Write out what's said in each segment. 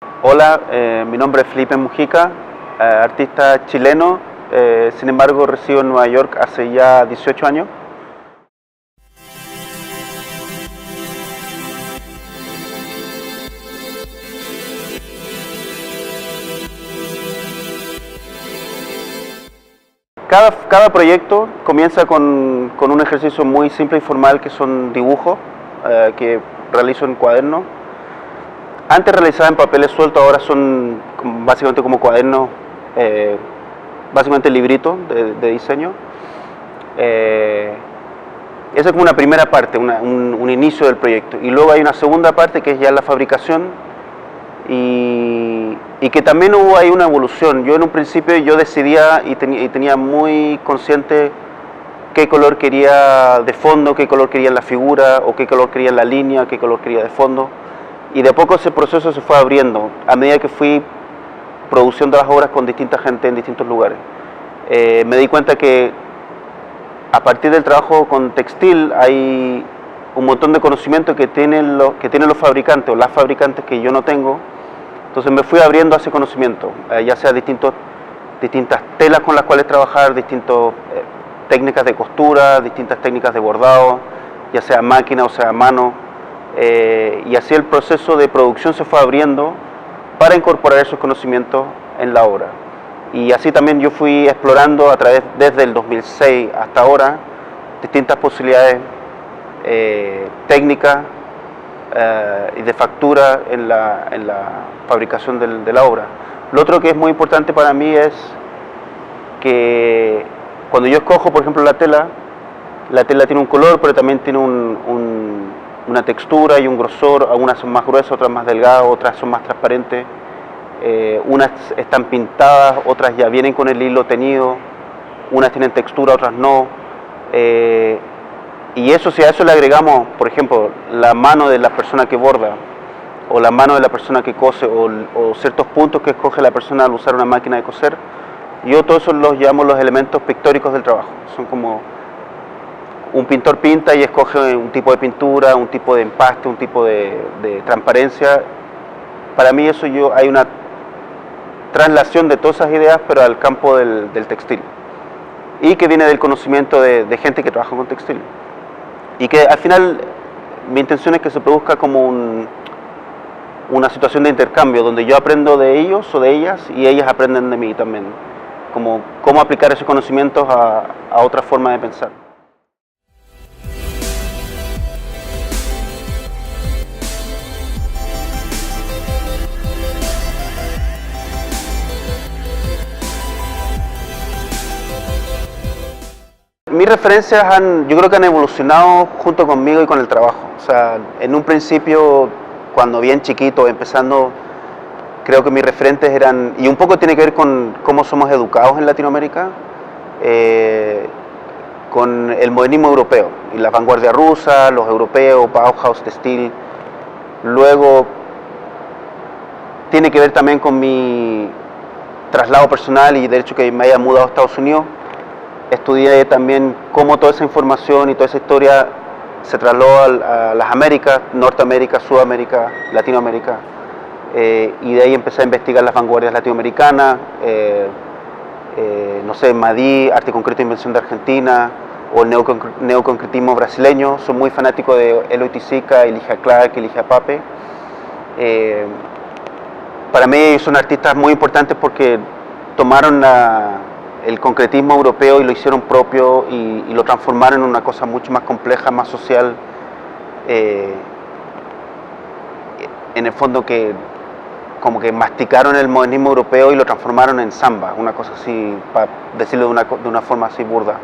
Hola, mi nombre es Felipe Mujica, artista chileno, sin embargo resido en Nueva York hace ya 18 años. Cada proyecto comienza con un ejercicio muy simple y formal que son dibujos que realizo en cuadernos. Antes realizaba en papeles sueltos, ahora son básicamente como cuadernos, básicamente libritos de diseño. Esa es como una primera parte, un inicio del proyecto. Y luego hay una segunda parte que es ya la fabricación y que también hubo ahí una evolución. Yo en un principio yo decidía y tenía muy consciente qué color quería de fondo, qué color quería en la figura, o qué color quería en la línea, qué color quería de fondo. Y de a poco ese proceso se fue abriendo a medida que fui produciendo las obras con distinta gente en distintos lugares. Me di cuenta que a partir del trabajo con textil hay un montón de conocimiento que tienen los fabricantes o las fabricantes que yo no tengo. Entonces me fui abriendo a ese conocimiento, ya sea distintas telas con las cuales trabajar, distintas técnicas de costura, distintas técnicas de bordado, ya sea máquina o sea a mano. Y así el proceso de producción se fue abriendo para incorporar esos conocimientos en la obra. Y así también yo fui explorando desde el 2006 hasta ahora, distintas posibilidades técnicas y de factura en la fabricación de la obra. Lo otro que es muy importante para mí es que cuando yo escojo, por ejemplo, la tela tiene un color, pero también tiene una textura y un grosor. Algunas son más gruesas, otras más delgadas, otras son más transparentes. Unas están pintadas, otras ya vienen con el hilo teñido, unas tienen textura, otras no. Y eso, si a eso le agregamos, por ejemplo, la mano de la persona que borda, o la mano de la persona que cose, o ciertos puntos que escoge la persona al usar una máquina de coser, yo todo eso los llamo los elementos pictóricos del trabajo. Son como un pintor pinta y escoge un tipo de pintura, un tipo de empaste, un tipo de transparencia. Para mí eso hay una traslación de todas esas ideas, pero al campo del textil. Y que viene del conocimiento de gente que trabaja con textil. Y que al final mi intención es que se produzca como una situación de intercambio, donde yo aprendo de ellos o de ellas y ellas aprenden de mí también. Como cómo aplicar esos conocimientos a otra forma de pensar. Mis referencias yo creo que han evolucionado junto conmigo y con el trabajo. O sea, en un principio, cuando bien chiquito, empezando, creo que mis referentes eran, y un poco tiene que ver con cómo somos educados en Latinoamérica, con el modernismo europeo y la vanguardia rusa, los europeos, Bauhaus, Textil. Luego tiene que ver también con mi traslado personal y de hecho que me haya mudado a Estados Unidos. Estudié también cómo toda esa información y toda esa historia se trasladó a las Américas, Norteamérica, Sudamérica, Latinoamérica, y de ahí empecé a investigar las vanguardias latinoamericanas, no sé, Madí, Arte Concreto e Invención de Argentina, o el neoconcretismo brasileño. Soy muy fanático de Eloy Tizica, Elijah Clark, Elijah Pape. Para mí son artistas muy importantes porque tomaron el concretismo europeo y lo hicieron propio y lo transformaron en una cosa mucho más compleja, más social, en el fondo que como que masticaron el modernismo europeo y lo transformaron en samba, una cosa así, para decirlo de una forma así burda.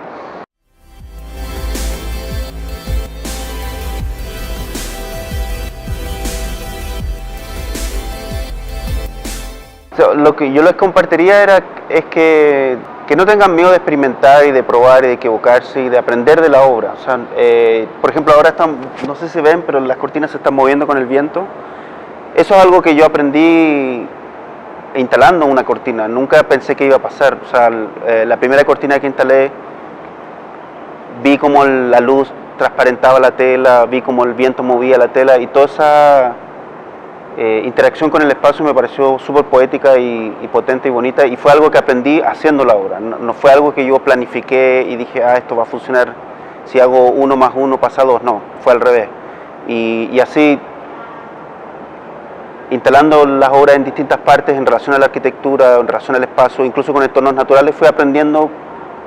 Lo que yo les compartiría es que no tengan miedo de experimentar y de probar y de equivocarse y de aprender de la obra. O sea, por ejemplo, ahora no sé si ven, pero las cortinas se están moviendo con el viento. Eso es algo que yo aprendí instalando una cortina. Nunca pensé que iba a pasar. O sea, la primera cortina que instalé, vi cómo la luz transparentaba la tela, vi cómo el viento movía la tela y toda interacción con el espacio me pareció súper poética y potente y bonita, y fue algo que aprendí haciendo la obra. No fue algo que yo planifiqué y dije, esto va a funcionar si hago 1 más 1 pasa 2, no, fue al revés. Y así, instalando las obras en distintas partes en relación a la arquitectura, en relación al espacio, incluso con entornos naturales, fui aprendiendo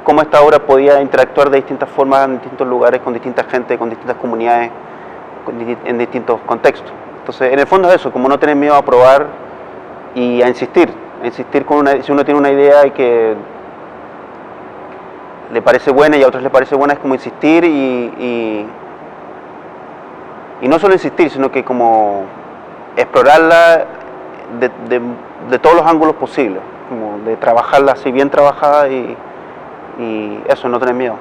cómo esta obra podía interactuar de distintas formas en distintos lugares, con distinta gente, con distintas comunidades, en distintos contextos. Entonces, en el fondo es eso, como no tener miedo a probar y a insistir si uno tiene una idea y que le parece buena y a otros le parece buena, es como insistir y no solo insistir, sino que como explorarla de todos los ángulos posibles, como de trabajarla así bien trabajada y eso, no tener miedo.